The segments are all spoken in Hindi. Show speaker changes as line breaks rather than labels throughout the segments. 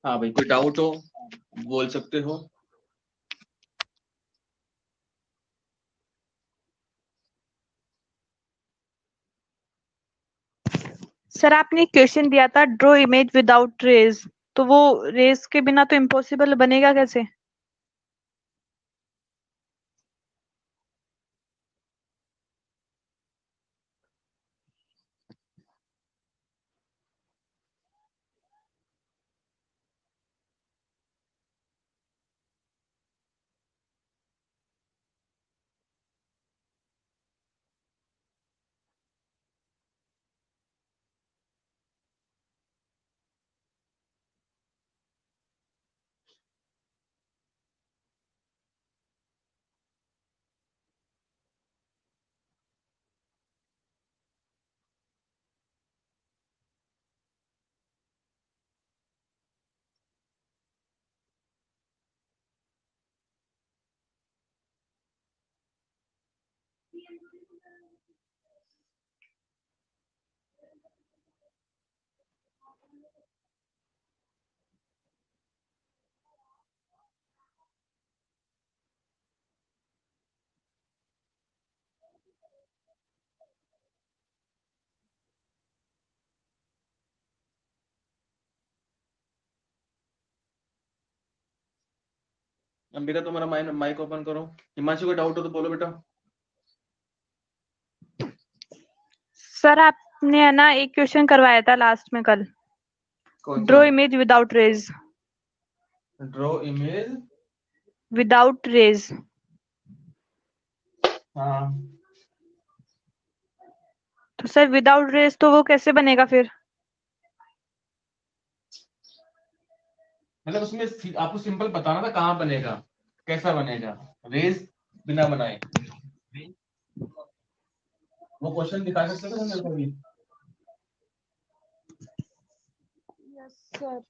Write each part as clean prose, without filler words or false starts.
हाँ भाई, कोई डाउट हो बोल सकते हो।
सर आपने क्वेश्चन दिया था ड्रॉ इमेज विदाउट रेज, तो वो रेज के बिना तो इम्पॉसिबल बनेगा कैसे?
अंबिका तुम्हारा माइक ओपन करो। हिमांशु को डाउट हो तो बोलो बेटा।
सर आपने है ना एक क्वेश्चन करवाया था लास्ट में कल,
कौन सा?
Draw image without rays.
Draw image
without rays.
हाँ,
तो सर विदाउट रेज तो वो कैसे बनेगा फिर?
मतलब उसमें आपको सिंपल बताना था कहाँ बनेगा, कैसा बनेगा। रेज बिना बनाए वो क्वेश्चन दिखा सकते हो मेरे को भी।
Yes sir.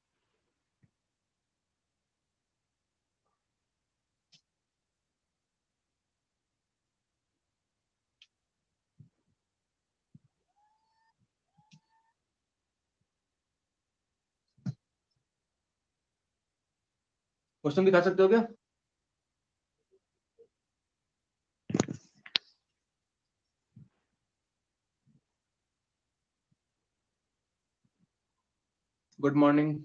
क्वेश्चन दिखा सकते हो क्या? Good morning,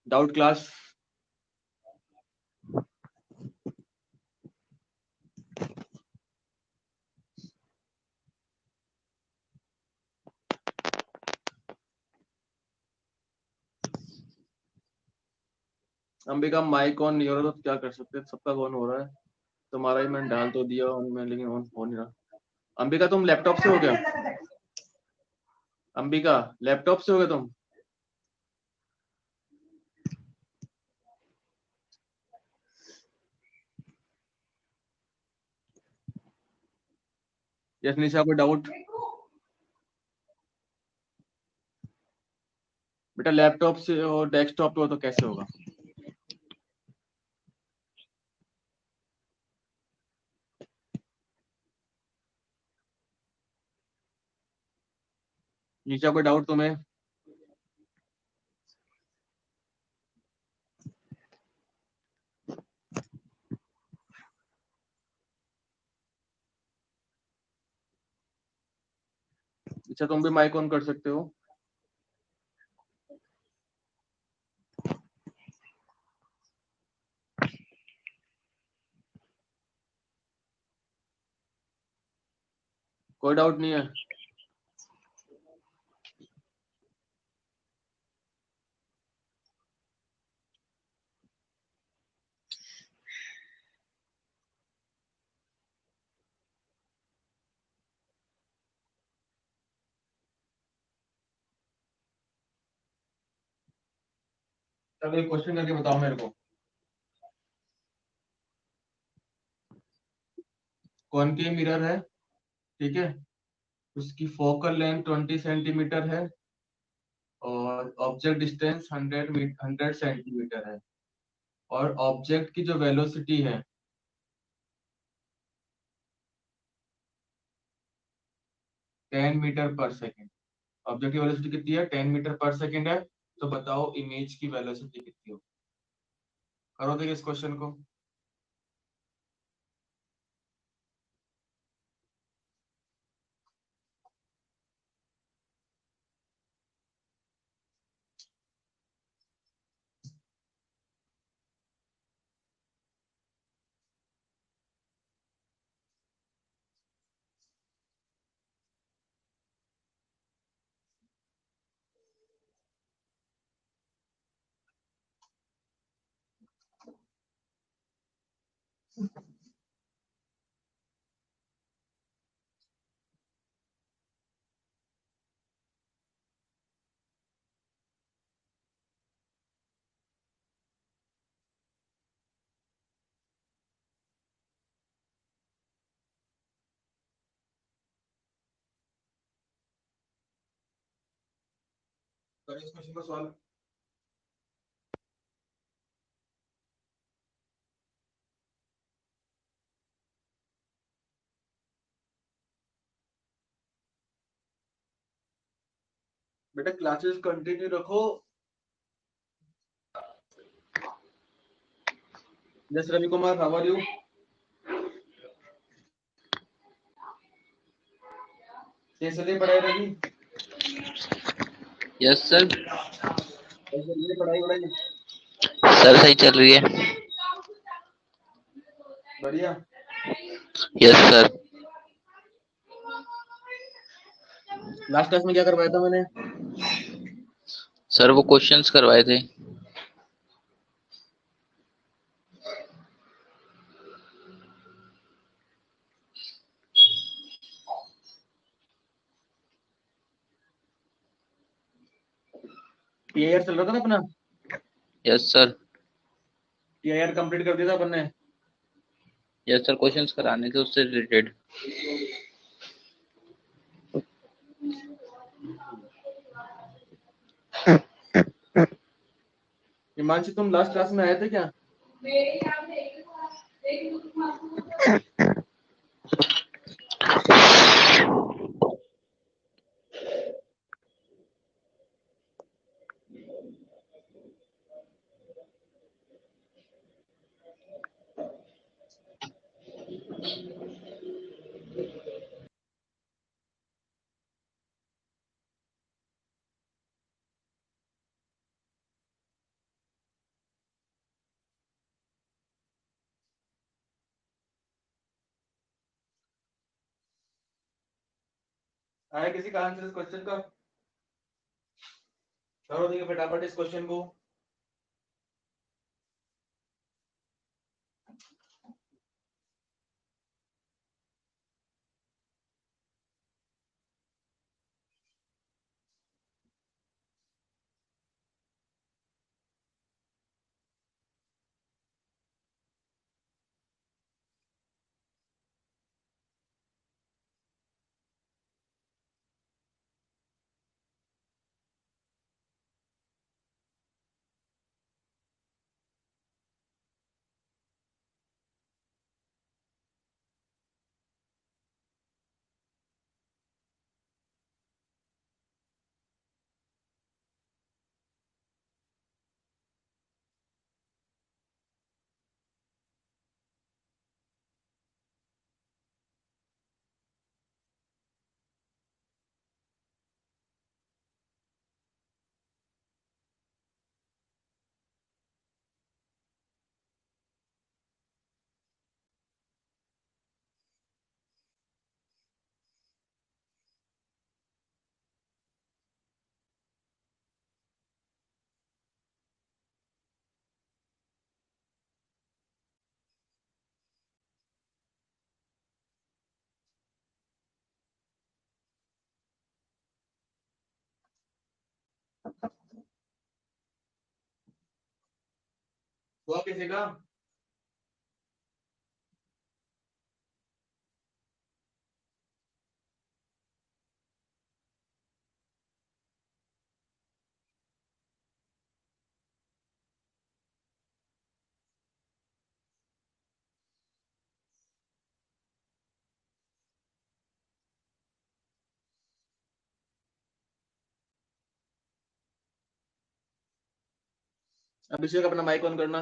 doubt class. Ambika mic on नहीं हो रहा तो क्या कर सकते हैं, सबका ऑन हो रहा है। तुम्हारा ही मैंने डाल तो दिया ऑन में, लेकिन ऑन हो नहीं रहा। अंबिका तुम लैपटॉप से हो क्या? अंबिका लैपटॉप से हो गया तुम? यस निशा, कोई डाउट? बेटा लैपटॉप से हो डेस्कटॉप पे हो तो कैसे होगा? निशा कोई डाउट तुम्हें? अच्छा तुम भी माइक ऑन कर सकते हो। कोई डाउट नहीं है? चलो एक क्वेश्चन करके बताओ मेरे को। कॉनकेव मिरर है, ठीक है, उसकी फोकल लेंथ 20 सेंटीमीटर है और ऑब्जेक्ट डिस्टेंस 100 सेंटीमीटर है, और ऑब्जेक्ट की जो वेलोसिटी है 10 मीटर पर सेकेंड। ऑब्जेक्ट की वेलोसिटी कितनी है? 10 मीटर पर सेकेंड है। तो बताओ इमेज की वेलोसिटी कितनी हो। करो देखिए इस क्वेश्चन को। करो इस क्वेश्चन को सॉल्व। बेटा क्लासेस कंटिन्यू रखो। Yes Ravi Kumar, how are you? कैसे चल रही पढ़ाई रवि?
Yes sir.
कैसे चल रही पढ़ाई वढ़ाई?
सर सही चल रही है।
बढ़िया।
Yes sir.
लास्ट क्लास में क्या करवाया था मैंने?
सर वो क्वेश्चंस करवाए थे।
टीआईआर चल रहा था ना अपना?
Yes sir.
टीआईआर कंप्लीट कर दिया था अपन ने?
यस सर, क्वेश्चंस कराने थे उससे रिलेटेड।
हिमांशु तुम लास्ट क्लास में आए थे क्या? आया किसी का आंसर इस क्वेश्चन का? करो देखिए फटाफट इस क्वेश्चन को। हुआ किसी का? अभिषेक अपना माइक ऑन करना।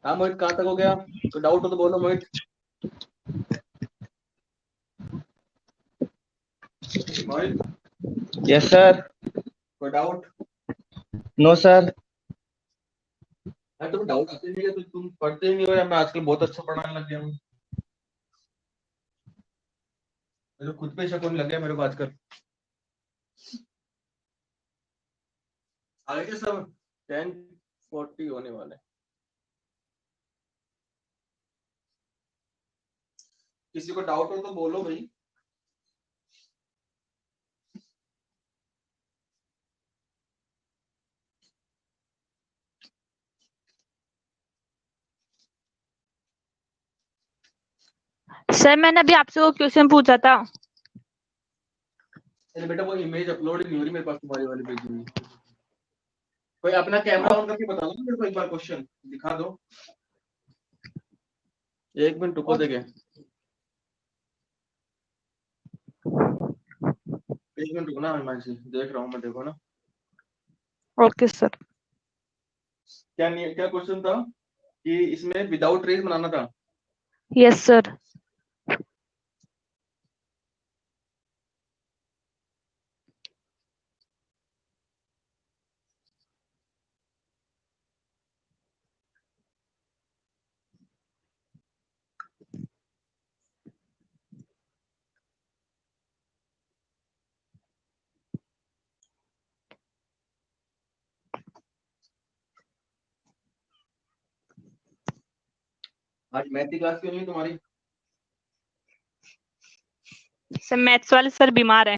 हाँ मोहित, कहाँ तक हो गया? तो डाउट हो तो बोलो मोहित। Mohit,
yes sir.
कोई डाउट?
No sir.
अरे तुम डाउट आते नहीं है तो तुम पढ़ते ही नहीं हो, या मैं आजकल बहुत अच्छा पढ़ाने लग गया हूँ? मेरे को खुद पे शक होने लग गया मेरे को आजकल। आगे सब 10:40 होने वाले। किसी को डाउट हो तो बोलो भाई।
सर मैंने अभी आपसे वो क्वेश्चन पूछा था।
अरे बेटा वो इमेज अपलोड ही नहीं हो रही मेरे पास तुम्हारी वाली भेजी हुई। कोई अपना कैमरा ऑन करके बता दो मेरे को एक बार, क्वेश्चन दिखा दो। 1 मिनट रुको देखे। 1 मिनट रुकना, मैं देख रहा हूँ, मैं देखो ना।
Okay sir.
क्या क्वेश्चन था कि इसमें विदाउट रेस बनाना था?
Yes sir.
आज मैथ की क्लास क्यों नहीं है तुम्हारी?
सर मैथ्स वाले सर बीमार है।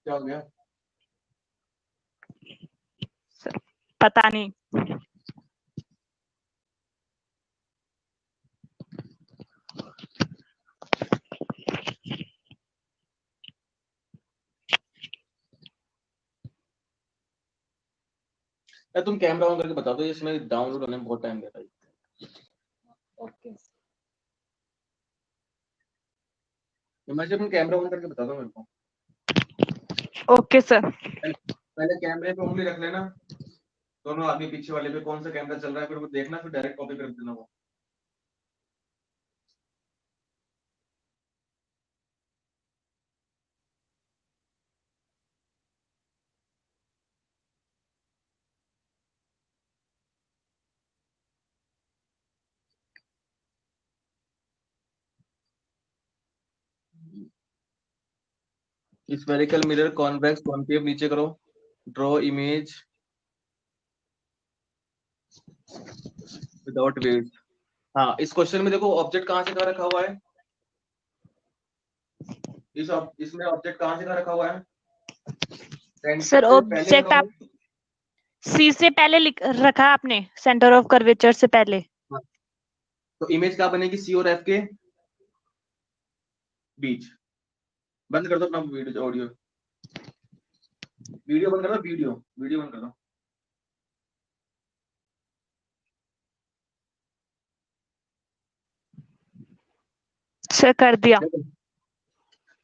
क्या हो गया?
सर पता नहीं।
तुम कैमरा ऑन करके बता दो, इसमें डाउनलोड होने में बहुत टाइम लेता है।
ओके
मैं तुम कैमरा ऑन करके बता दो मेरे को।
Okay sir.
पहले कैमरे पे उंगली रख लेना, दोनों आगे पीछे वाले पे कौन सा कैमरा चल रहा है, फिर वो देखना, फिर डायरेक्ट कॉपी कर देना वो। स्फेरिकल मिरर कॉन्वेक्स कॉन्केव नीचे करो, ड्रॉ इमेज विदाउट वेव्स। हाँ, इस क्वेश्चन में देखो ऑब्जेक्ट कहाँ से कहाँ रखा हुआ है, इसमें ऑब्जेक्ट कहाँ से कहाँ रखा हुआ है, सेंटर
सर
से पहले
ऑब्जेक्ट
रखा
आप
हुआ है।
सी से पहले रखा है आपने, सेंटर ऑफ कर्वेचर से पहले।
हाँ, तो इमेज क्या बनेगी सी और एफ के बीच। बंद कर दो अपना वीडियो, ऑडियो वीडियो बंद कर दो, वीडियो बंद कर दो।
सर कर दिया।
देखो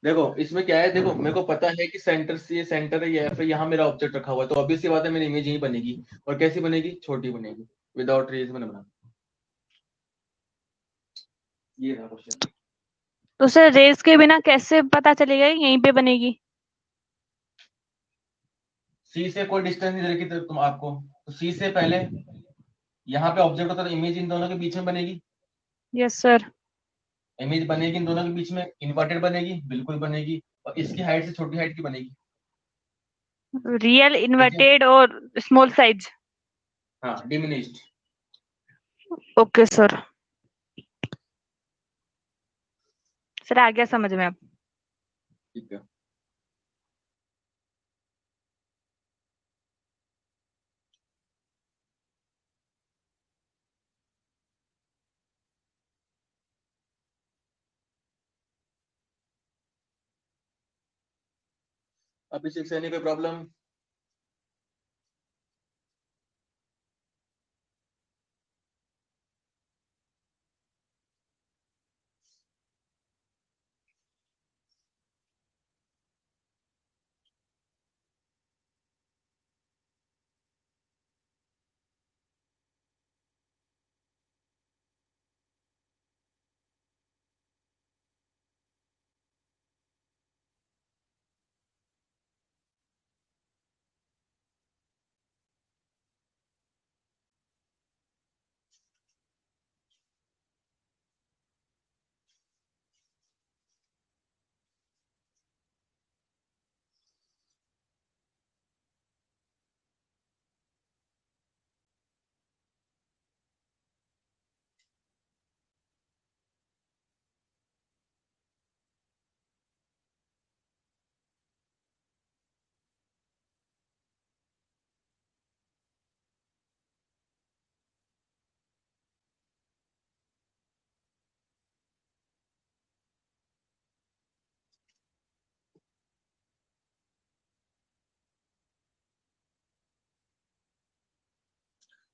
देखो इसमें क्या है, देखो मेरे को पता है कि सेंटर से ये सेंटर है, ये एफ है, यहाँ मेरा ऑब्जेक्ट रखा हुआ है, तो ऑब्वियस सी बात है मेरी इमेज यही बनेगी। और कैसी बनेगी, छोटी बनेगी, विदाउट रेज मैंने बना। ये था क्वेश्चन।
तो सर रेस के बिना कैसे पता चलेगा कि यहीं पे बनेगी?
सी से कोई डिस्टेंस नहीं देगी तुम आपको, तो सी से पहले यहाँ पे ऑब्जेक्ट होता है, तो इमेज इन दोनों के बीच में बनेगी।
Yes sir.
इमेज बनेगी इन दोनों के बीच में, इन्वर्टेड बनेगी, बिल्कुल बनेगी, और इसकी हाइट से छोटी हाइट की बनेगी।
रियल,
ठीक है,
इन्वर्टेड और स्मॉल साइज।
हाँ डिमिनिश्ड।
Okay sir. सर आ गया समझ में अब।
ठीक है, अभिषेक सैनी कोई प्रॉब्लम?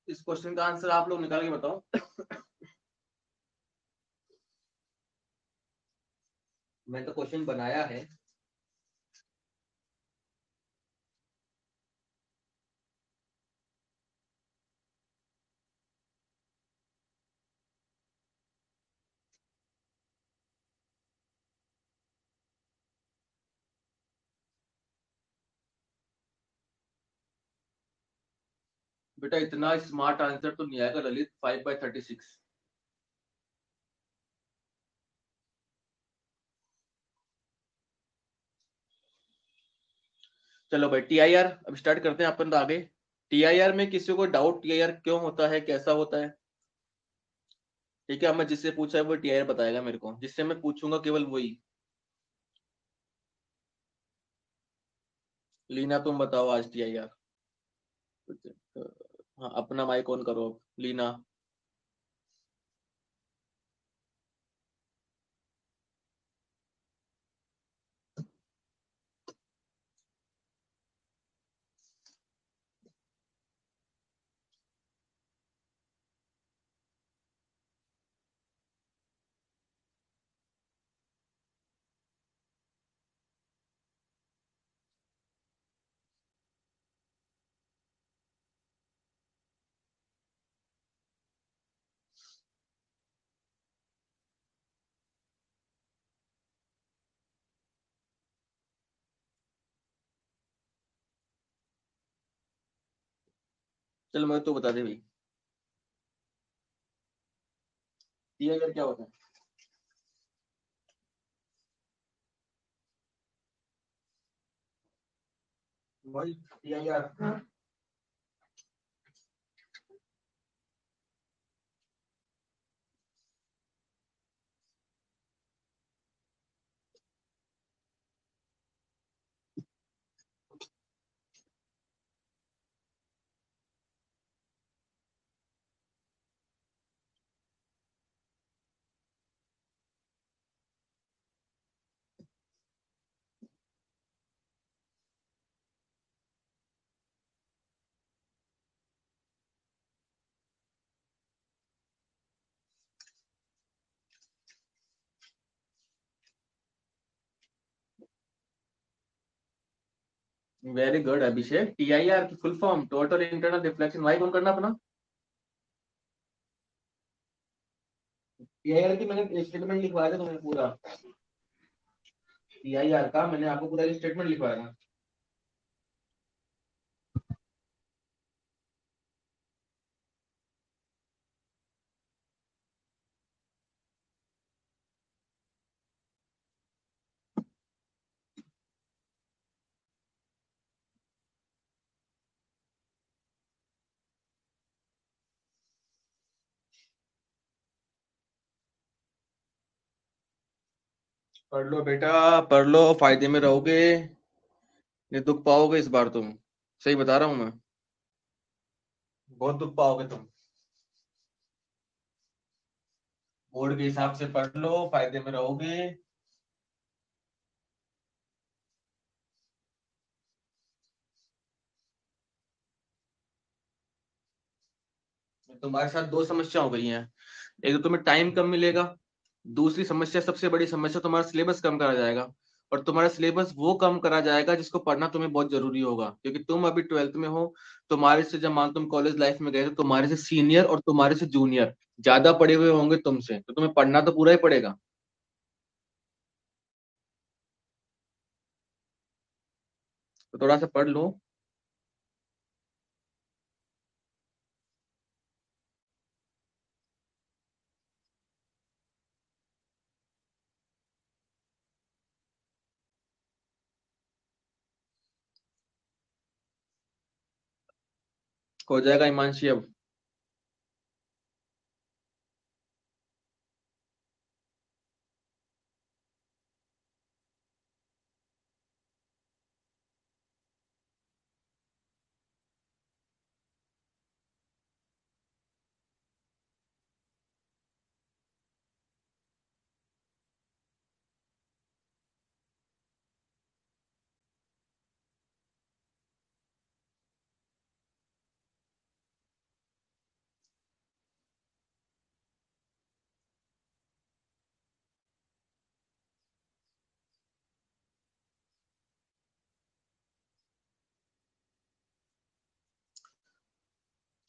इस क्वेश्चन का आंसर आप लोग निकाल के बताओ। मैं तो क्वेश्चन बनाया है। बेटा इतना स्मार्ट आंसर तो नहीं आएगा ललित, 5/36। चलो भाई TIR अब स्टार्ट करते हैं अपन तो आगे। TIR में किसी को डाउट, TIR क्यों होता है, कैसा होता है? ठीक है, अब मैं जिससे पूछा है वो TIR बताएगा मेरे को, जिससे मैं पूछूंगा केवल वही। लीना तुम बताओ आज TIR। हाँ अपना माइक ऑन करो अब, लीना। चलो मैं तो बता दे भाई, TIR क्या होता है? वही TIR। Very good Abhishek. TIR की full form total internal reflection, वाई कौन करना अपना। TIR की मैंने स्टेटमेंट लिखवाया था तुम्हें पूरा। TIR का मैंने आपको पूरा स्टेटमेंट लिखवाया था। पढ़ लो बेटा, पढ़ लो, फायदे में रहोगे, नहीं दुख पाओगे इस बार तुम। सही बता रहा हूं मैं, बहुत दुख पाओगे तुम। बोर्ड के हिसाब से पढ़ लो, फायदे में रहोगे। तुम्हारे साथ दो समस्या हो गई हैं। एक तो तुम्हें टाइम कम मिलेगा, दूसरी समस्या, सबसे बड़ी समस्या, तुम्हारा सिलेबस कम करा जाएगा। और तुम्हारा सिलेबस वो कम करा जाएगा जिसको पढ़ना तुम्हें बहुत जरूरी होगा, क्योंकि तुम अभी 12th में हो। तुम्हारे से जब मान तुम कॉलेज लाइफ में गए तो तुम्हारे से सीनियर और तुम्हारे से जूनियर ज्यादा पढ़े हुए होंगे तुमसे, तो तुम्हें पढ़ना तो पूरा ही पड़ेगा। तो थोड़ा सा पढ़ लो। हो जाएगा हिमांशी अब।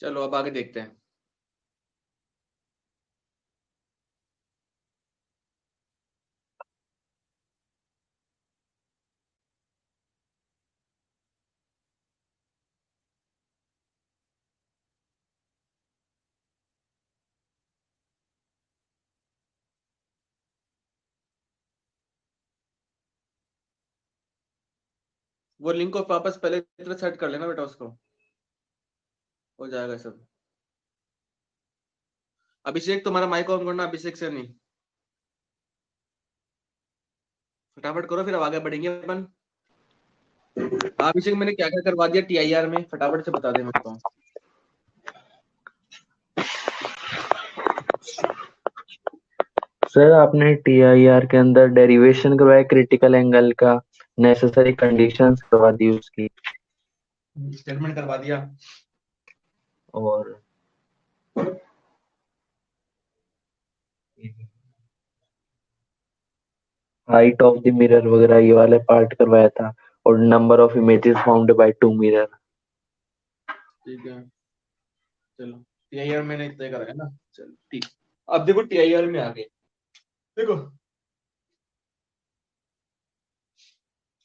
चलो अब आगे देखते हैं। वो लिंक को वापस पहले की तरह सेट कर लेना बेटा, उसको हो जाएगा सब। अभिषेक तुम्हारा माइक ऑन करना, अभिषेक से नहीं। फटाफट करो फिर अब आगे बढ़ेंगे अपन। अभिषेक मैंने क्या क्या करवा दिया TIR में, फटाफट से बता दे मेरे को।
सर आपने TIR के अंदर डेरिवेशन करवाया क्रिटिकल एंगल का, नेसेसरी कंडीशंस करवा दी उसकी,
स्टेटमेंट करवा दिया।
और हाइट ऑफ द मिरर वगैरह ये वाले पार्ट करवाया था, और number of images found by 2 mirror.
ठीक है, चलो TIR मैंने इतना ही करा है ना। चलो ठीक। अब देखो TIR में आगे देखो,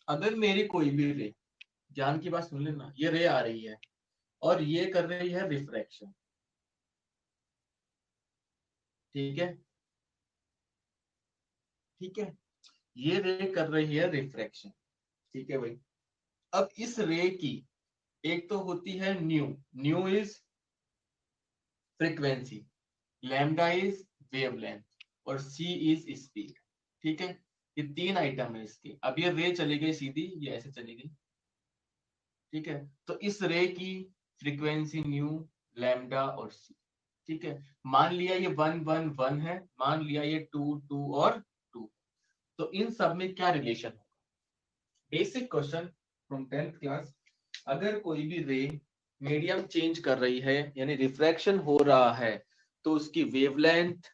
अगर मेरी कोई भी रे, ध्यान की बात सुन लेना, ये रे आ रही है और ये कर रही है रिफ्रैक्शन, ठीक है, ठीक है, ये रे कर रही है रिफ्रैक्शन, ठीक है भाई। अब इस रे की एक तो होती है new is frequency, lambda is wavelength और सी इज स्पीड। ठीक है, ये तीन आइटम है इसके। अब ये रे चली गई सीधी, ये ऐसे चली गई। ठीक है, तो इस रे की फ्रीक्वेंसी न्यू, लैम्डा और सी। ठीक है, मान लिया ये 1 1 1 है, मान लिया ये 2 2 और 2। तो इन सब में क्या रिलेशन होगा? Basic question from 10th class. अगर कोई भी रे मीडियम चेंज कर रही है यानी रिफ्रैक्शन हो रहा है, तो उसकी वेवलेंथ,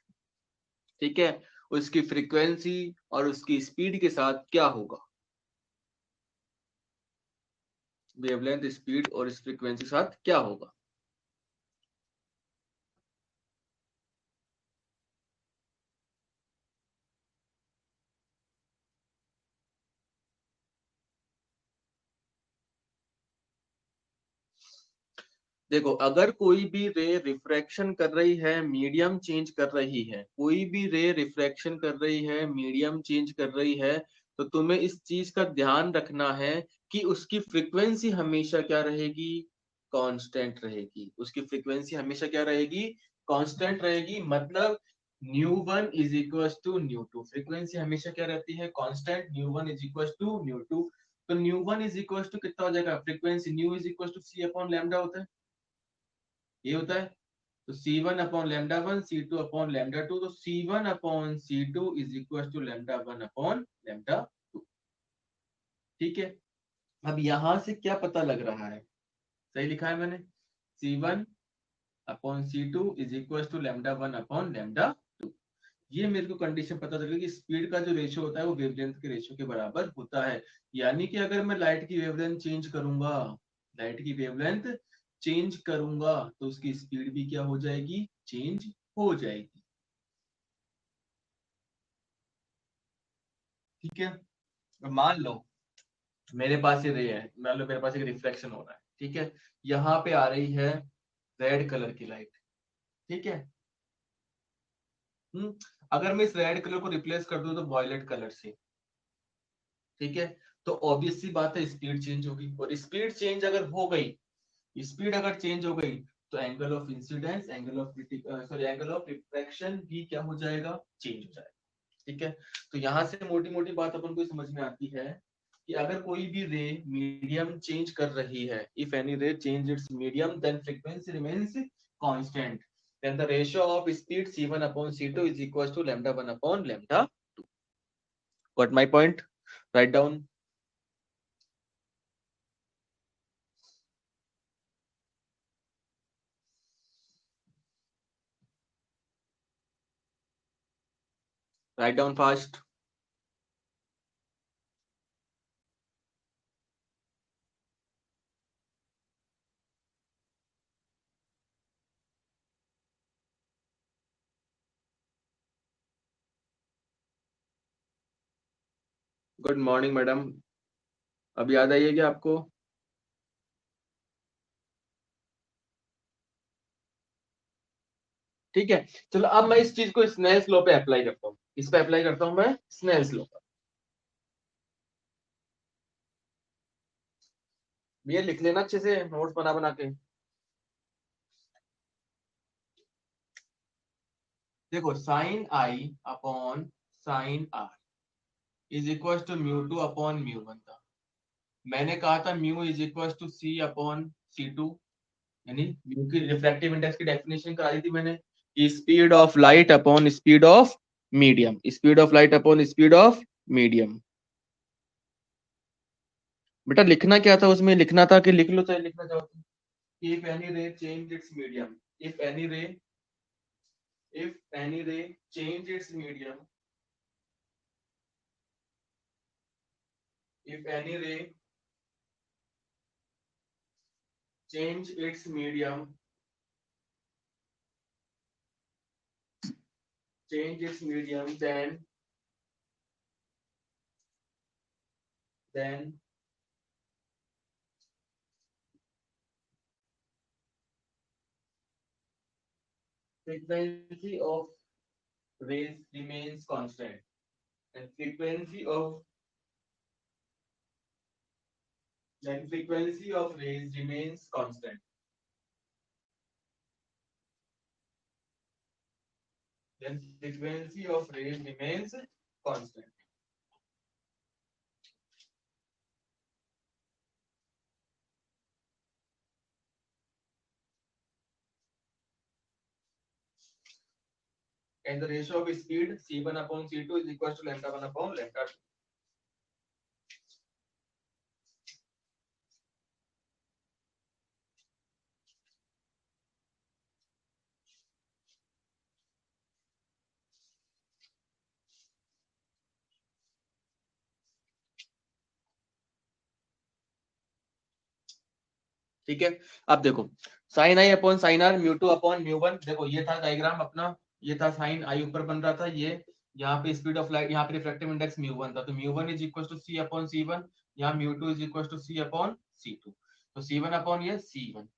ठीक है, उसकी फ्रीक्वेंसी और उसकी स्पीड के साथ क्या होगा? वेवलेंथ, स्पीड और इस फ्रीक्वेंसी के साथ क्या होगा? देखो, अगर कोई भी रे रिफ्रैक्शन कर रही है, मीडियम चेंज कर रही है, कोई भी रे रिफ्रैक्शन कर रही है, मीडियम चेंज कर रही है, तो तुम्हें इस चीज का ध्यान रखना है कि उसकी फ्रीक्वेंसी हमेशा क्या रहेगी? कांस्टेंट रहेगी। उसकी फ्रीक्वेंसी हमेशा क्या रहेगी? कांस्टेंट रहेगी। मतलब ν1 इज इक्वल टू ν2। फ्रीक्वेंसी हमेशा क्या रहती है? कांस्टेंट। ν1 is equal to ν2। तो ν1 इज इक्वल टू कितना हो जाएगा? Frequency nu is equal to c upon lambda होता है, ये होता है। तो C1 upon lambda 1, C2 upon lambda 2। तो C1 upon C2 is equal to lambda 1 upon lambda 2। ठीक है, अब यहां से क्या पता लग रहा है? सही लिखा है मैंने, C1 upon C2 is equal to lambda 1 upon lambda 2। ये मेरे को कंडीशन पता चल गई कि स्पीड का जो रेशियो होता है वो वेवलेंथ के रेशियो के बराबर होता है। यानी कि अगर मैं लाइट की वेवलेंथ चेंज करूंगा, लाइट की वेवलेंथ चेंज करूंगा, तो उसकी स्पीड भी क्या हो जाएगी? चेंज हो जाएगी। ठीक है, अब मान लो मेरे पास ये रे है, मान लो मेरे पास एक रिफ्लेक्शन हो रहा है। ठीक है, यहाँ पे आ रही है रेड कलर की लाइट। ठीक है, अगर मैं इस रेड कलर को रिप्लेस कर दूं तो वॉयलेट कलर से, ठीक है, तो ऑब्वियस सी बात है स्पीड चेंज होगी। और स्पीड चेंज अगर हो गई, स्पीड अगर चेंज हो गई, तो angle of incidence, angle of refraction भी क्या हो जाएगा? चेंज हो जाएगा। ठीक है, तो यहाँ से मोटी मोटी बात अपन को समझ में आती है कि अगर कोई भी रे मीडियम चेंज कर रही है, if any ray change its medium, then frequency remains constant, then the ratio of speed c1 upon c2 is equals to lambda 1 upon lambda 2. Got my point? Write down. Write down fast. Good morning madam, अब याद आई है क्या आपको? ठीक है, चलो अब मैं इस चीज को स्नेल्स लॉ पे अप्लाई करता हूँ। इस पे अप्लाई करता हूँ मैं स्नेल्स लॉ पर। ये लिख लेना अच्छे से नोट्स बना बना के। देखो, sine i upon sine r is equal to mu 2 upon mu 1 था। मैंने कहा था mu is equal to c upon C2, यानी म्यू की रिफ्रैक्टिव इंडेक्स की डेफिनेशन करा दी थी मैंने कि speed of light upon speed of medium, speed of light upon speed of medium. बेटा लिखना क्या था उसमें? लिखना था कि लिख लो चाहे लिखना चाहो तो, if any ray change its medium, if any ray change its medium, if any ray change its medium, change its medium, then frequency of rays remains constant, and frequency of then frequency of rays remains constant. Then frequency of rays remains constant. And the ratio of speed c1 upon c2 is equal to lambda 1 upon lambda 2. ठीक है, अब देखो sine i upon sine r mu two upon mu one. देखो ये था डायग्राम अपना, ये था साइन आई ऊपर बन रहा था, ये यहाँ पे स्पीड ऑफ लाइट, यहाँ पे रिफ्रैक्टिव इंडेक्स म्यू वन था, तो mu one is equal to c upon c one, यहाँ mu two is equal to c upon c two, तो सी वन अपॉन ये सी वन।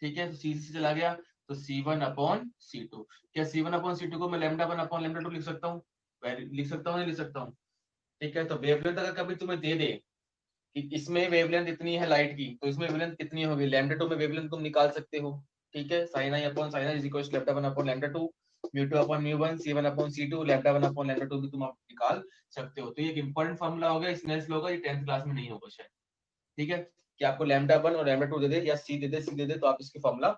ठीक है, तो सी से चला गया, तो c one upon c to. क्या सी वन अपॉन सी टू को मैं lambda one upon lambda to लिख सकता हूँ? लिख सकता हूँ, नहीं लिख सकता हूँ? ठीक है, तो वेवलेंथ अगर कभी तुम्हें दे दे कि इसमें वेवलेंथ इतनी है लाइट की, तो इसमें वेवलेंथ कितनी होगी, लैम्डा टू में वेवलेंथ तुम निकाल सकते हो। ठीक है, sine i upon sine i is equal to lambda one upon lambda two, mu two upon mu one, c one upon c two, lambda one upon lambda two भी तुम आप निकाल सकते हो। तो ये एक इंपॉर्टेंट फॉर्मूला हो गया, स्नेल्स लॉ का, ये 10th क्लास में नहीं होगा शायद। ठीक है, कि आपको लैम्डा वन और लैम्डा टू दे दे या सी दे दे, सी दे दे, तो आप इसकी फॉर्मूला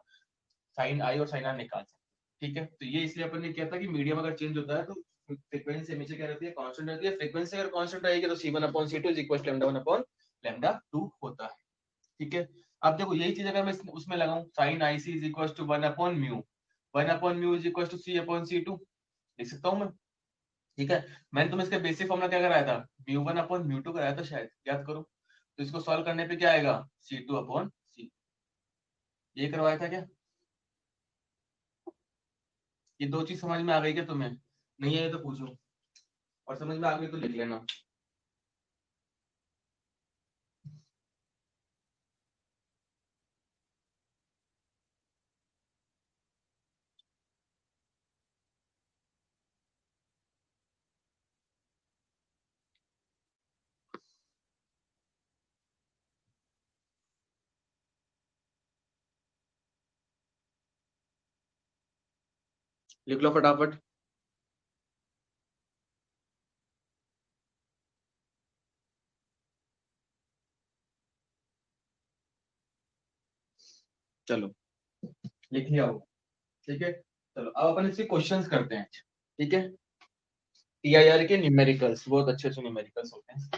साइन आई और साइन आर निकाल सकते हो। ठीक है, तो ये इसलिए अपन ने किया था कि मीडियम अगर चेंज होता है तो फ्रीक्वेंसी हमेशा क्या रहती है, कांस्टेंट रहती है। फ्रीक्वेंसी अगर कांस्टेंट रहेगी तो c1 upon c2 is equal to lambda one upon lambda two होता है। ठीक है, अब देखो यही चीज अगर मैं उसमें लगाऊं, sine i c is equal to one upon mu, one upon mu is equal to c upon c two, लिख सकता हूं मैं। ठीक है, मैंने तुम्हें इसका बेसिक फॉर्मूला क्या कराया था, mu one upon mu to कराया था शायद, याद करो। तो इसको सॉल्व करने पे क्या आएगा, सी टू अपॉन सी, ये करवाया था क्या? ये दो चीज समझ में आ गई क्या तुम्हें? नहीं है तो पूछो, और समझ में आ गई तो लिख लेना। लिख लो फटाफट। चलो लिख लिया हो, ठीक है। चलो अब अपन इसके क्वेश्चंस करते हैं। ठीक है, टीआईआर के न्यूमेरिकल्स, बहुत अच्छे अच्छे न्यूमेरिकल्स होते हैं।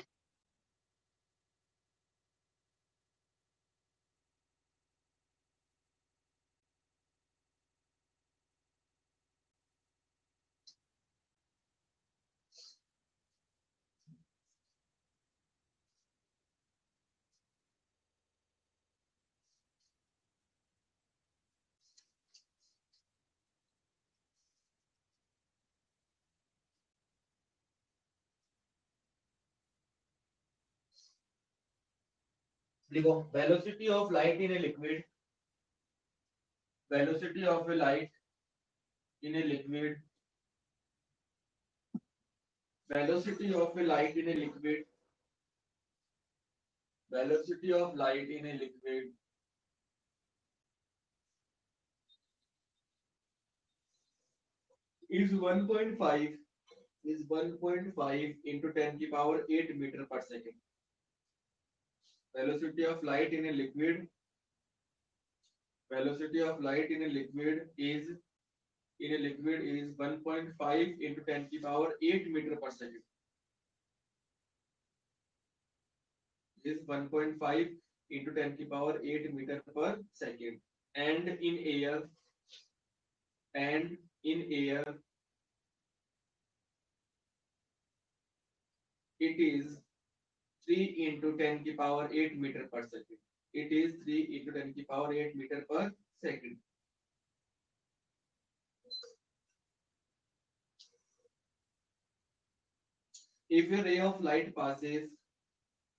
देखो velocity of light in a liquid, velocity of A light in a liquid, velocity of A light in a liquid, velocity of light in a liquid is 1.5 into 10 की power 8 meter per second. Velocity of light in a liquid, velocity of light in a liquid is 1.5 into 10 की power 8 meter per second. Is 1.5 into 10 की power 8 meter per second. And in air, it is 3 into 10 की power 8 meter per second. It is 3 into 10 की power 8 meter per second. If a ray of light passes,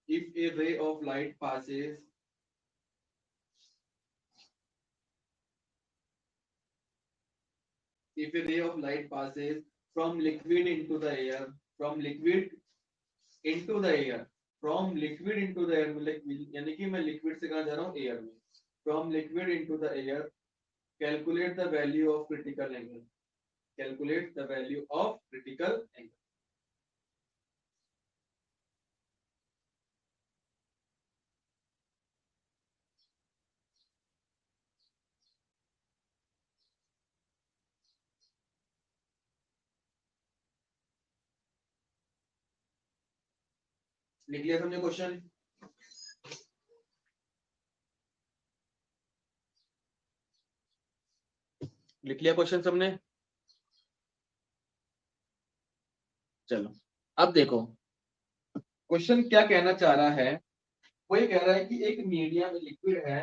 if a ray of light passes if a ray of light passes from liquid into the air, from liquid into the air, from liquid into the air, यानी कि मैं लिक्विड से कहाँ जा रहा हूँ, एयर में। From liquid into the air, calculate the value of critical angle, calculate the value of critical angle. लिख लिया तुमने क्वेश्चन? लिख लिया क्वेश्चन सबने? चलो अब देखो क्वेश्चन क्या कहना चाह रहा है। वो ये कह रहा है कि एक मीडियम लिक्विड है,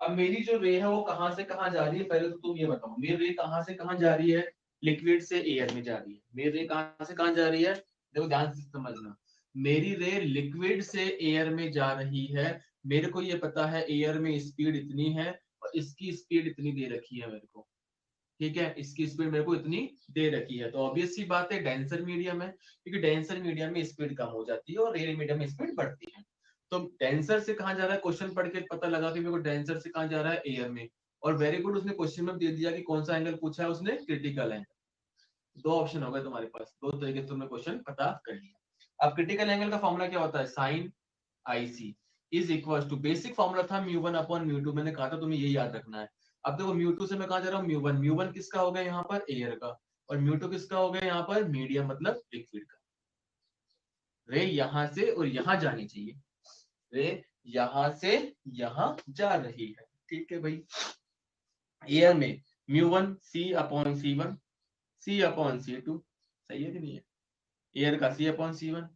अब मेरी जो रे है वो कहां से कहां जा रही है, पहले तो तुम ये बताओ मेरी रे कहां से कहां जा रही है, लिक्विड से एयर में जा रही है। मेरी रे कहां से कहां जा रही है, देखो ध्यान से समझना, मेरी रे लिक्विड से एयर में जा रही है। मेरे को ये पता है एयर में स्पीड इतनी है और इसकी स्पीड इतनी दे रखी है मेरे को, ठीक है, इसकी स्पीड मेरे को इतनी दे रखी है। तो ऑब्वियस सी बात है डेंसर मीडियम है, क्योंकि डेंसर मीडियम में स्पीड कम हो जाती है और रेयर मीडियम में स्पीड बढ़ती है। तो डेंसर से कहां जा रहा है, क्वेश्चन पढ़ के पता लगा कि मेरे को डेंसर से कहां जा रहा है, एयर में। और वेरी गुड, उसने क्वेश्चन में दे दिया कि कौन सा एंगल पूछा है उसने, क्रिटिकल एंगल। दो ऑप्शन हो गए तुम्हारे पास, दो तरीके से तुमने क्वेश्चन पता कर लिया। अब क्रिटिकल एंगल का फॉर्मूला क्या होता है, sine i c is equal to, basic formula था mu one upon mu two, मैंने कहा था तुम्हें ये याद रखना है। अब देखो म्यू टू से मैं कहा जा रहा हूँ म्यू वन, म्यू वन किसका हो गया यहाँ पर, एयर का, और म्यू टू किसका हो गया यहाँ पर, मीडियम मतलब लिक्विड का। रे यहां से और यहां जानी चाहिए, रे यहां से यहां जा रही है, ठीक है भाई। एयर में mu one c upon c one, c upon c two, सही है कि नहीं है, एयर का सी अपॉन सी वन,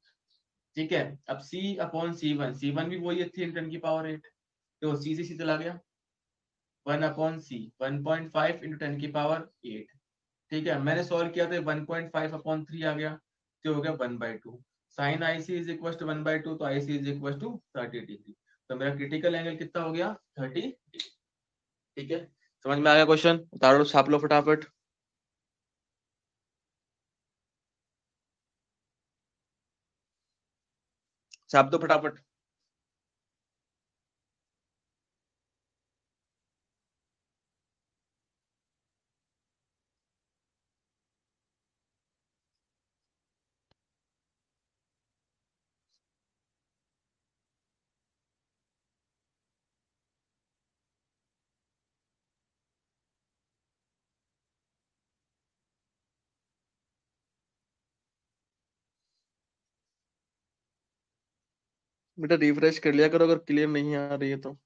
ठीक है। अब सी अपॉन सी वन भी वही है 3 × 10⁸, तो सी से सी चला गया, 1/c 1.5 × 10⁸, ठीक है। मैंने सॉल्व किया तो 1.5/3 आ गया, तो हो गया 1/2। Sine i c is equal to 1/2, तो i c is equal to 30 degree. तो मेरा क्रिटिकल एंगल कितना हो गया, 30 डिग्री, ठीक है। समझ में आ गया क्वेश्चन, उतारो छाप लो फटाफट। छाप दो फटाफट। बेटा रिफ्रेश कर लिया करो अगर क्लियर नहीं आ रही है तो।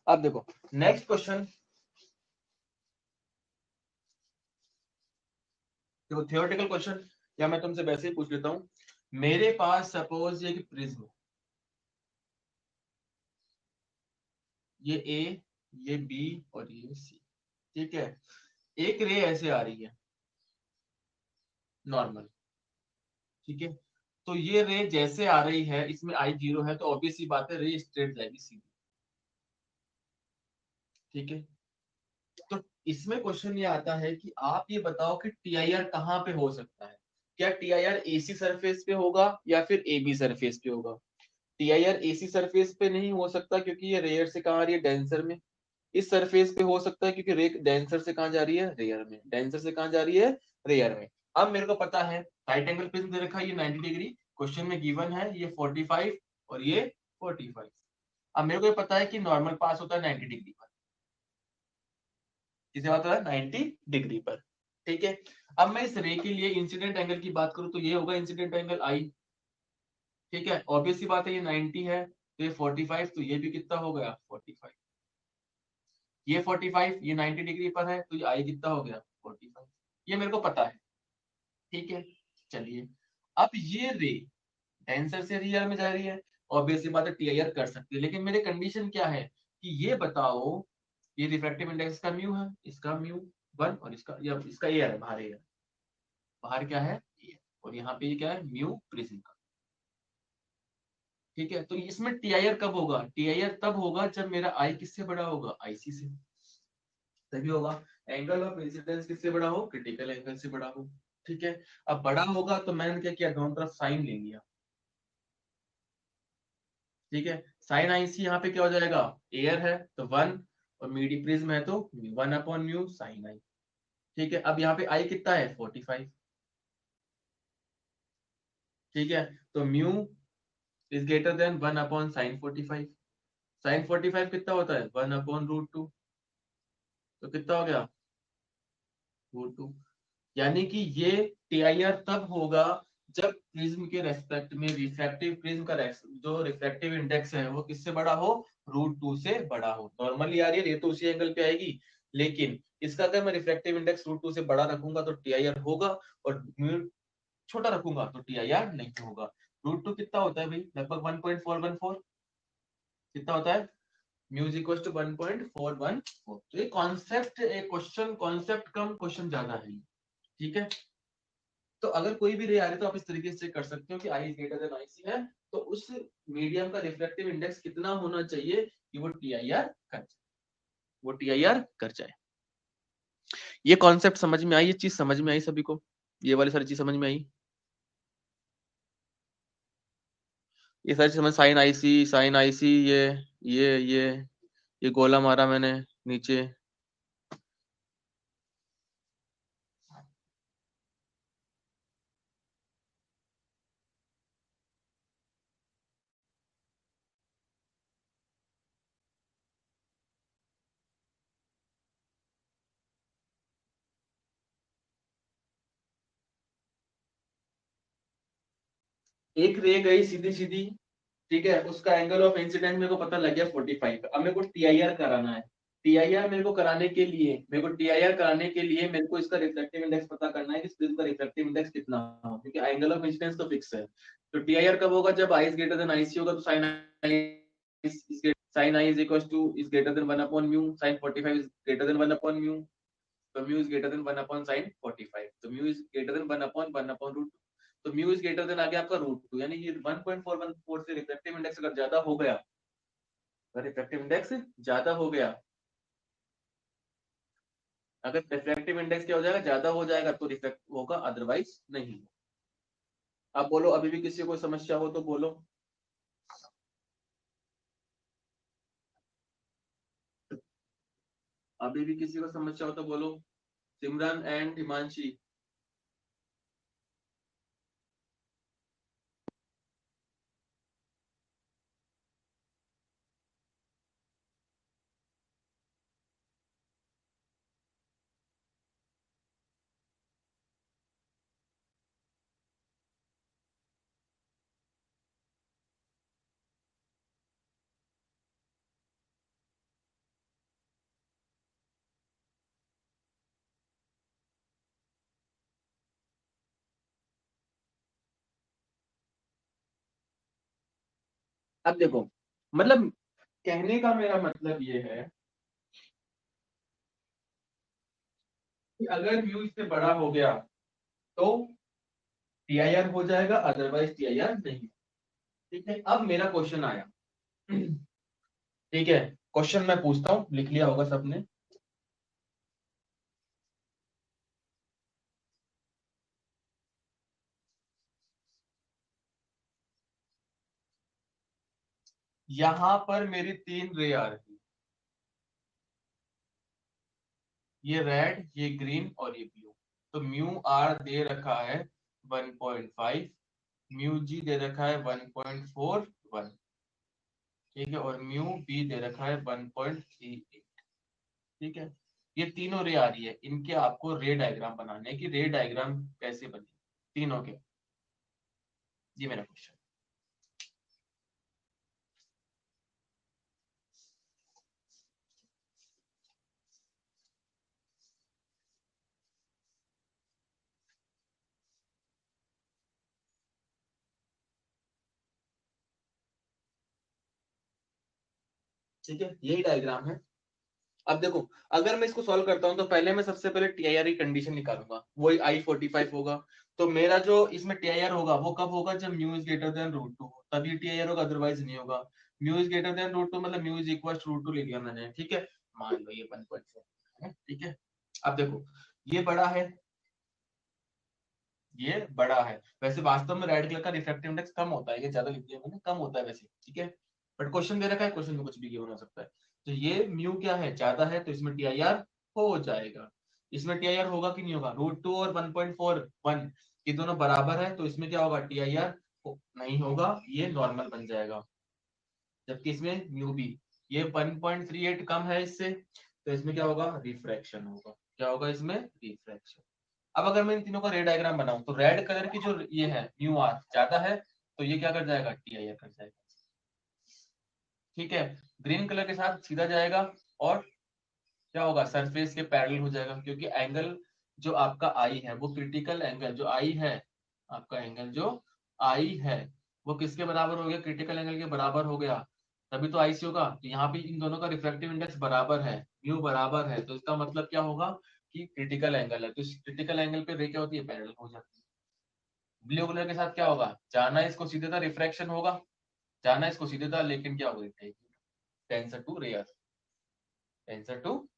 अब देखो नेक्स्ट क्वेश्चन, देखो थियोरेटिकल क्वेश्चन, या मैं तुमसे वैसे ही पूछ लेता हूँ। मेरे पास सपोज ये प्रिज्म, ये ए, ये बी और ये सी, ठीक है। एक रे ऐसे आ रही है नॉर्मल, ठीक है। तो ये रे जैसे आ रही है, इसमें आई 0 है, तो ऑब्वियस सी बात है रे स्ट्रेट जाएगी सीधी, ठीक है। तो इसमें क्वेश्चन ये आता है कि आप ये बताओ कि टीआईआर कहाँ पे हो सकता है, क्या टीआईआर एसी सरफेस पे होगा या फिर एबी सरफेस पे होगा। टीआईआर एसी सरफेस पे नहीं हो सकता क्योंकि ये रेयर से कहाँ आ रही है, डेंसर में। इस सरफेस पे हो सकता है क्योंकि रे डेंसर से कहाँ जा रही है, रेयर में। डेंसर से कहाँ जा रही है, रेयर में। अब मेरे को पता है राइट एंगल प्रिज्म दे रखा है, ये 90 डिग्री क्वेश्चन में गिवन है, ये 45 और ये 45। अब मेरे को ये पता है कि नॉर्मल पास होता है 90 डिग्री पर, किसे बात हो रहा है, 90 डिग्री पर, ठीक है। अब मैं इस रे के लिए इंसिडेंट एंगल की बात करूं तो ये होगा इंसिडेंट एंगल आई, ठीक है। ऑब्वियस सी बात है ये 90 है, तो ये 45, तो ये भी कितना हो गया 45, ये 45, ये 90 डिग्री पर है, तो ये आई कितना हो गया 45, ये मेरे को पता है। ठीक है, चलिए अब ये रे डेंसर से रियर में जा रही है, ऑब्वियसली बात है टीआईआर कर सकती है, लेकिन मेरे कंडीशन क्या है कि ये बताओ, ये रिफ्रैक्टिव इंडेक्स का म्यू है, इसका म्यू 1 और इसका एयर है, बाहर एयर, बाहर क्या है एयर, और यहाँ पे ये क्या है म्यू प्रिज्म का। ठीक है, तो इसमें टीआईआर कब होगा, टीआईआर तब होगा जब मेरा आई किससे बड़ा होगा, आईसी से, तभी होगा। एंगल ऑफ इंसिडेंस किससे बड़ा हो, क्रिटिकल एंगल से बड़ा हो। ठीक है, अब बड़ा होगा तो मैंने क्या किया, दोनों तरफ साइन ले लिया। ठीक है, साइन आईसी यहाँ पे क्या हो जाएगा, एयर है तो 1, और मीडी प्रिज्म है तो 1/म्यू साइन आई। ठीक है, अब यहाँ पे आई कितना है 45। ठीक है, तो mu is greater than 1/sin 45। Sine 45 कितना होता है 1/√2, तो कितना हो गया √2। यानी कि ये टीआईआर तब होगा जब प्रिज्म के रेस्पेक्ट में रिफ्रैक्टिव प्रिज्म का जो रिफ्रैक्टिव इंडेक्स है वो किससे बड़ा हो, √2 से बड़ा हो। नॉर्मली आ रही है ये तो उसी एंगल पे आएगी, लेकिन इसका अगर मैं रिफ्रैक्टिव इंडेक्स √2 से बड़ा रखूंगा तो टीआईआर होगा, और छोटा रखूंगा तो टीआईआर नहीं होगा। √2 कितना होता है भाई, लगभग 1.414, कितना होता है म्यू इज इक्वल टू 1.414। तो ये कॉन्सेप्ट, एक क्वेश्चन कॉन्सेप्ट कम क्वेश्चन ज्यादा है। ठीक है, तो अगर कोई भी रे आ रही है तो आप इस तरीके से कर सकते हो कि आई इज ग्रेटर देन आईसी है, तो उस मीडियम का रिफ्लेक्टिव इंडेक्स कितना होना चाहिए कि वो टीआईआर कर जाए, वो टीआईआर कर जाए। ये कॉन्सेप्ट समझ में आई, ये चीज समझ में आई सभी को, ये वाली सारी चीज समझ में आई, ये सारी समझ, साइन आईसी ये गोला मारा मैंने नीचे। एक रे गई सीधी सीधी, ठीक है, उसका एंगल ऑफ इंसिडेंस मेरे को पता लग गया 45। अब मेरे को टीआईआर कराना है, टीआईआर मेरे को कराने के लिए मेरे को इसका रिफ्लेक्टिव इंडेक्स पता करना है कि प्रिज्म का रिफ्लेक्टिव इंडेक्स कितना हो, क्योंकि एंगल ऑफ इंसिडेंस तो फिक्स है। तो टीआईआर कब होगा, जब i is greater than i c होगा, तो sine i is equal to is greater than 1/म्यू, साइन 45 इज ग्रेटर देन 1/म्यू, तो mu is greater than 1/sin 45, तो म्यू इज ग्रेटर देन 1/1/√2, तो म्यू इज ग्रेटर देन आ गया आपका √2, यानी ये 1.414 से रिफ्लेक्टिव इंडेक्स अगर ज्यादा हो गया, रिफ्लेक्टिव इंडेक्स ज्यादा हो गया, अगर रिफ्लेक्टिव इंडेक्स क्या हो जाएगा, ज्यादा हो जाएगा तो रिफ्लेक्ट होगा, अदरवाइज नहीं। अब बोलो, अभी भी किसी को कोई समस्या हो तो बोलो। अभी भी किसी को समस्या हो तो बोलो, सिमरन एंड हिमांशी। अब देखो, मतलब कहने का मेरा मतलब ये है कि अगर म्यू इससे बड़ा हो गया तो टीआईआर हो जाएगा, अदरवाइज टीआईआर नहीं। ठीक है, अब मेरा क्वेश्चन आया। ठीक है, क्वेश्चन मैं पूछता हूँ, लिख लिया होगा सबने। यहां पर मेरी 3 रे आ रही, ये रेड, ये ग्रीन और ये ब्लू। तो म्यू आर दे रखा है 1.5, म्यू जी दे रखा है 1.41, ठीक है, और म्यू बी दे रखा है 1.38। ठीक है, ये तीनों रे आ रही है, इनके आपको रे डायग्राम बनाने हैं कि रे डायग्राम कैसे बने तीनों के, ये मेरा क्वेश्चन। ठीक है, यही डायग्राम है। अब देखो, अगर मैं इसको सॉल्व करता हूं तो पहले मैं सबसे पहले TIR की कंडीशन निकालूंगा, वही I45 होगा। तो मेरा जो इसमें TIR होगा वो कब होगा, जब म्यू इज ग्रेटर देन √2, तभी TIR होगा, अदरवाइज नहीं होगा। म्यू इज ग्रेटर देन √2 मतलब म्यू इज इक्वल टू √2 ले लिया मैंने, ठीक है। मान लो ये 1.4 है, ठीक है। अब देखो, ये बड़ा है, ये बड़ा है। वैसे वास्तव में रेड कलर का रिफ्रैक्टिव इंडेक्स कम होता है, ये ज्यादा लिख दिया मैंने, कम होता है वैसे, ठीक है। बट क्वेश्चन दे रखा है, क्वेश्चन में कुछ भी गिवन हो सकता है। तो ये म्यू क्या है, ज्यादा है, तो इसमें TIR हो जाएगा। इसमें TIR होगा कि नहीं होगा, √2 और 1.41 ये दोनों बराबर है, तो इसमें क्या होगा, TIR नहीं होगा, ये नॉर्मल बन जाएगा। जबकि इसमें म्यू भी, ये 1.38 कम है इससे, तो इसमें क्या होगा, रिफ्रैक्शन होगा। क्या होगा इसमें, रिफ्रैक्शन। अब अगर मैं इन तीनों का रेड डायग्राम बनाऊं तो रेड कलर की जो ये है म्यू आर ज्यादा है, तो ये क्या कर जाएगा, TIR कर जाएगा, ठीक है। ग्रीन कलर के साथ सीधा जाएगा और क्या होगा, सरफेस के पैरेलल हो जाएगा, क्योंकि एंगल जो आपका आई है वो क्रिटिकल एंगल जो आई है, आपका एंगल जो आई है वो किसके बराबर हो गया, क्रिटिकल एंगल के बराबर हो गया, तभी तो IC होगा। तो यहाँ पे इन दोनों का रिफ्रैक्टिव इंडेक्स बराबर है, म्यू बराबर है, तो इसका मतलब क्या होगा कि क्रिटिकल एंगल है, तो इस क्रिटिकल एंगल पे रे क्या होती है, पैरेलल हो जाती है। ब्लू कलर के साथ क्या होगा, जाना इसको सीधे था, रिफ्रैक्शन होगा, जाना इसको सीधे था, लेकिन क्या होगा, denser to rarer, denser to,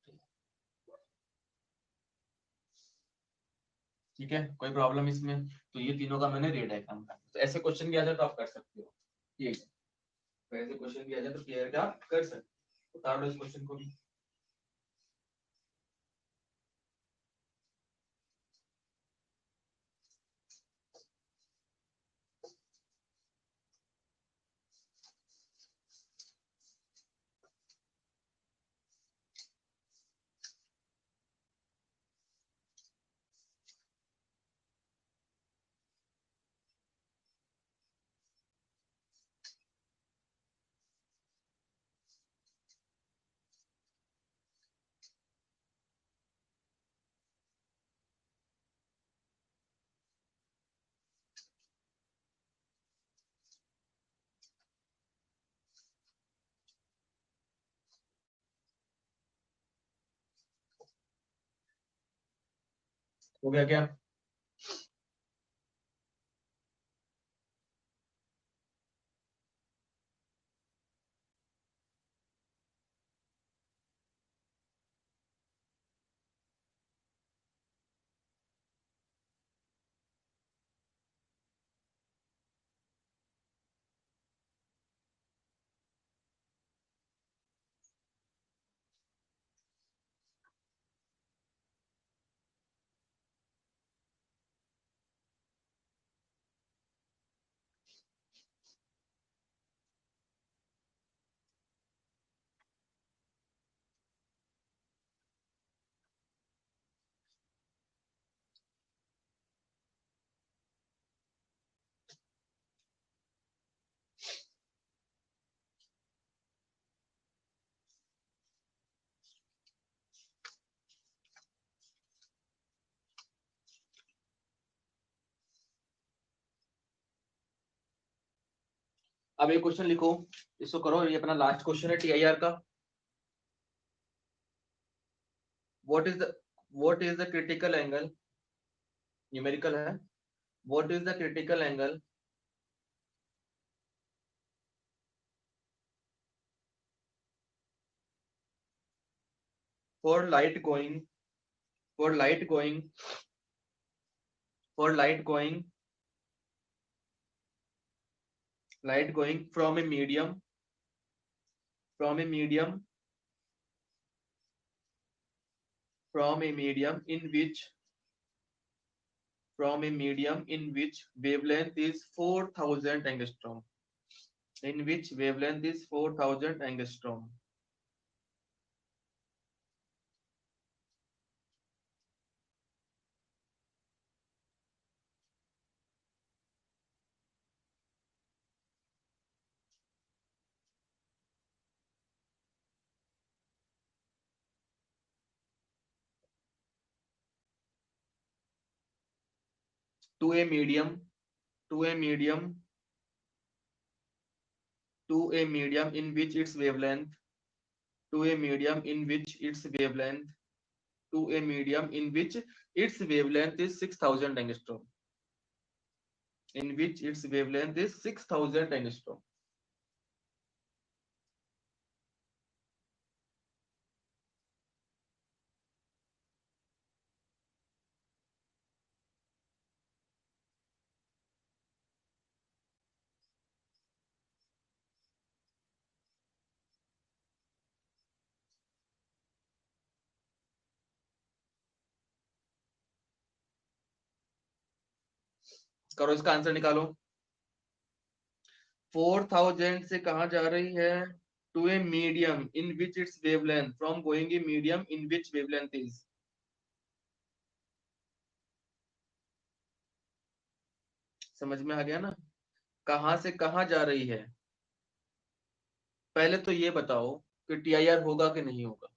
ठीक है। कोई प्रॉब्लम इसमें, तो ये तीनों का मैंने रे डायग्राम बनाया। तो ऐसे क्वेश्चन भी आ जाए तो आप कर सकते हो, ठीक है। तो ऐसे क्वेश्चन भी आ जाए तो क्लियर का आप कर सकते हो, उतार लो इस क्वेश्चन को भी। हो गया क्या, अब एक क्वेश्चन लिखो, इसको करो, ये अपना लास्ट क्वेश्चन है TIR का। What is the critical angle, numerical है, what is the critical angle for light going for light going for light going from a medium from a medium in which wavelength is 4000 angstrom, in which wavelength is 4000 angstrom. To a medium in which its wavelength to a medium in which its wavelength is 6000 angstrom, in which its wavelength is 6000 angstrom. करो इसका आंसर निकालो। 4000 से कहा जा रही है to a medium in which its wavelength, from going a medium in which wavelength is. समझ में आ गया ना, कहां से कहां जा रही है। पहले तो ये बताओ कि टीआईआर होगा कि नहीं होगा।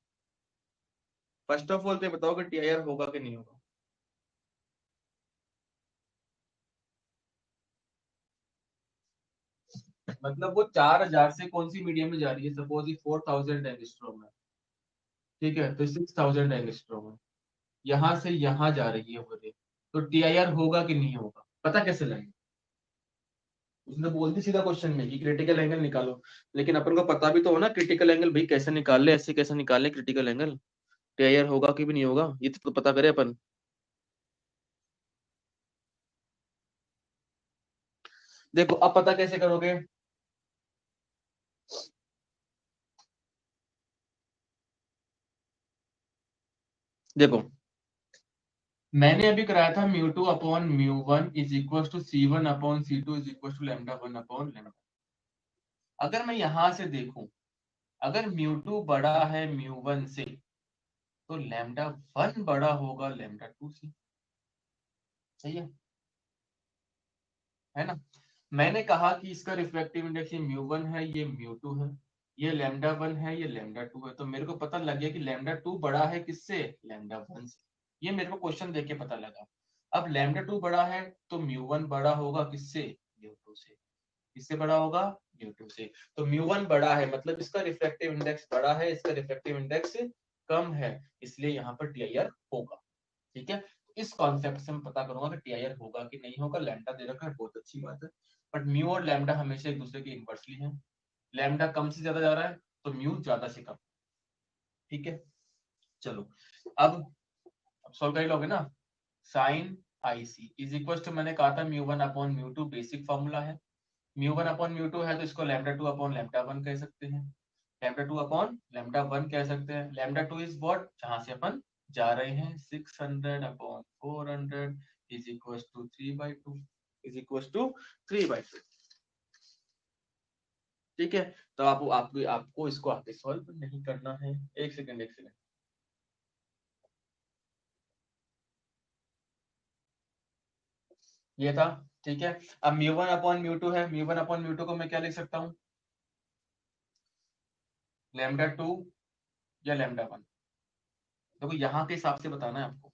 फर्स्ट ऑफ ऑल तो बताओ कि टीआईआर होगा कि नहीं होगा। मतलब वो 4000 से कौन सी मीडियम में जा रही है, सपोज ये 4000 एंगस्ट्रॉम है, ठीक है, तो 6000 एंगस्ट्रॉम है, यहां से यहां जा रही है वो रे, तो टीआईआर होगा कि नहीं होगा, पता कैसे लगेगा। उसने बोल दी सीधा क्वेश्चन में कि क्रिटिकल एंगल निकालो, लेकिन अपन को पता भी तो हो ना क्रिटिकल एंगल भाई कैसे निकाल ले, ऐसे कैसे निकाल ले क्रिटिकल एंगल, टीआईआर होगा कि भी नहीं होगा ये तो पता करे अपन। देखो अब पता कैसे करोगे, देखो मैंने अभी कराया था μ2 upon μ1 is equal to c1 upon c2 is equal to λ1 upon λ। अगर मैं यहां से देखूं, अगर μ2 बड़ा है μ1 से, तो λ1 बड़ा होगा λ2 से, सही है ना। मैंने कहा कि इसका रिफ्रैक्टिव इंडेक्स ये μ1 है, ये μ2 है, ये λ1 है, ये λ2 है, तो मेरे को पता लग गया कि λ2 बड़ा है किससे, λ1 से। ये मेरे को क्वेश्चन देख के पता लगा। अब λ2 बड़ा है तो μ1 बड़ा होगा किससे, μ2 से। किससे बड़ा होगा, μ2 से। तो μ1 बड़ा है मतलब इसका रिफ्रैक्टिव इंडेक्स बड़ा है, इसका रिफ्रैक्टिव इंडेक्स कम है, इसलिए यहाँ पर टीआईआर होगा। ठीक है, इस कॉन्सेप्ट से मैं पता करूंगा कि टीआईआर होगा कि नहीं होगा। लैम्डा दे रखा है, बहुत अच्छी बात है, बट म्यू और लैम्डा हमेशा एक दूसरे के इनवर्सली हैं। लैम्डा कम से ज्यादा जा रहा है तो म्यू ज्यादा से कम। ठीक है, चलो अब सॉल्व कर लोगे ना। Sine i c is equal to, मैंने कहा था mu one upon mu two basic formula है। Mu one upon mu two है तो इसको lambda two upon lambda one कह सकते हैं, lambda two upon lambda one कह सकते हैं। लैम्डा टू इज व्हाट, जहां से अपन जा रहे हैं 600 upon 400 is equal to 3/2 is equal to 3/2। ठीक है, तो आपको इसको आगे सॉल्व नहीं करना है। एक सेकंड ये था। ठीक है, अब mu one upon mu two है, mu one upon mu two को मैं क्या लिख सकता हूँ, लैम्डा टू या लैम्डा वन। देखो यहाँ के हिसाब से बताना है आपको,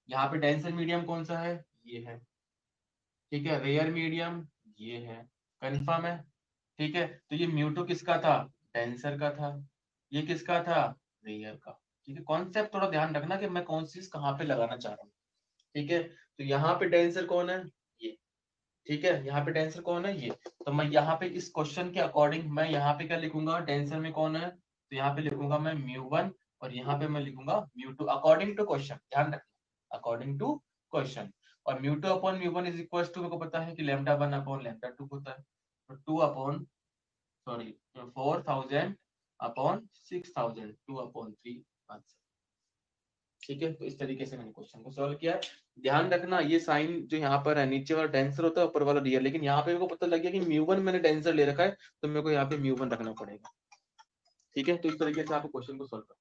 यहाँ पे डेंसर मीडियम कौन सा है, ये है। ठीक है, रेयर मीडियम ये है, कंफर्म है। ठीक है, तो ये म्यू2 किसका था, डेंसर का था, ये किसका था, रेयर का। ठीक है, कॉन्सेप्ट थोड़ा ध्यान रखना कि मैं कौन सी चीज कहाँ पे लगाना चाह रहा हूँ। ठीक है, तो यहाँ पे डेंसर कौन है, ये। ठीक है, यहाँ पे डेंसर कौन है, ये। तो मैं यहाँ पे इस क्वेश्चन के अकॉर्डिंग मैं यहाँ पे क्या लिखूंगा, डेंसर में कौन है, तो यहाँ पे लिखूंगा मैं μ1 और यहाँ पे मैं लिखूंगा μ2 अकॉर्डिंग टू क्वेश्चन, ध्यान रखना अकॉर्डिंग टू क्वेश्चन। और μ2 अपॉन μ1 इज इक्वल टू, मेरे को पता है कि λ1 अपॉन λ2 होता है, तो 2 upon sorry 4000 upon 6000 2 upon 3 answer. ठीक है, तो इस तरीके से मैंने क्वेश्चन को सॉल्व किया है। ध्यान रखना ये साइन जो यहाँ पर है, नीचे वाला डेंसर होता है, ऊपर वाला रियल, लेकिन यहाँ पे मेरे को पता लग गया कि μ1 मैंने डेंसर ले रखा है, तो मेरे को यहाँ पे μ1 रखना पड़ेगा। ठीक है, तो इस तरीके से आप क्वेश्चन को सॉल्व करो।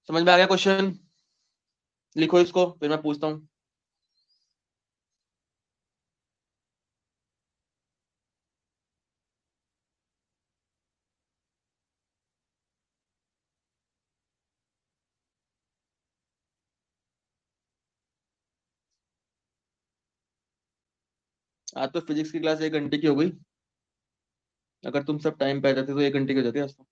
समझ में आ गया क्वेश्चन, लिखो इसको फिर मैं पूछता हूँ। आज तो फिजिक्स की क्लास 1 घंटे की हो गई। अगर तुम सब टाइम पे आ जाते तो 1 घंटे की हो जाती आज तो।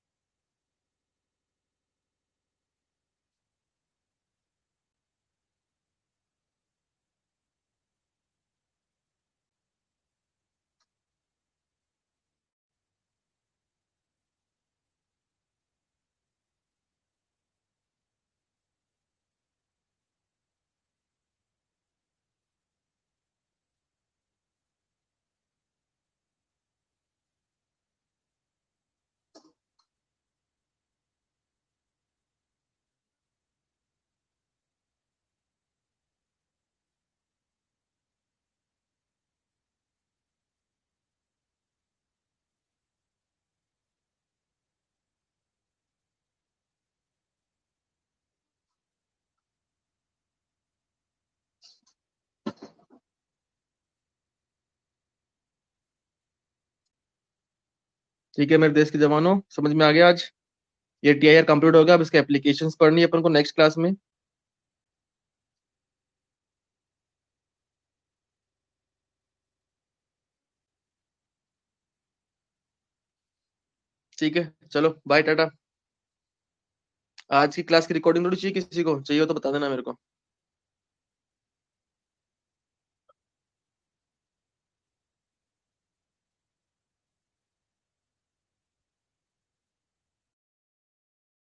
ठीक है मेरे देश के जवानों, समझ में आ गया आज? ये टीआईआर कंप्लीट हो गया, अब इसके एप्लीकेशंस पढ़नी है अपन को नेक्स्ट क्लास में। ठीक है, चलो बाय टाटा। आज की क्लास की रिकॉर्डिंग थोड़ी चाहिए, किसी को चाहिए हो तो बता देना मेरे को।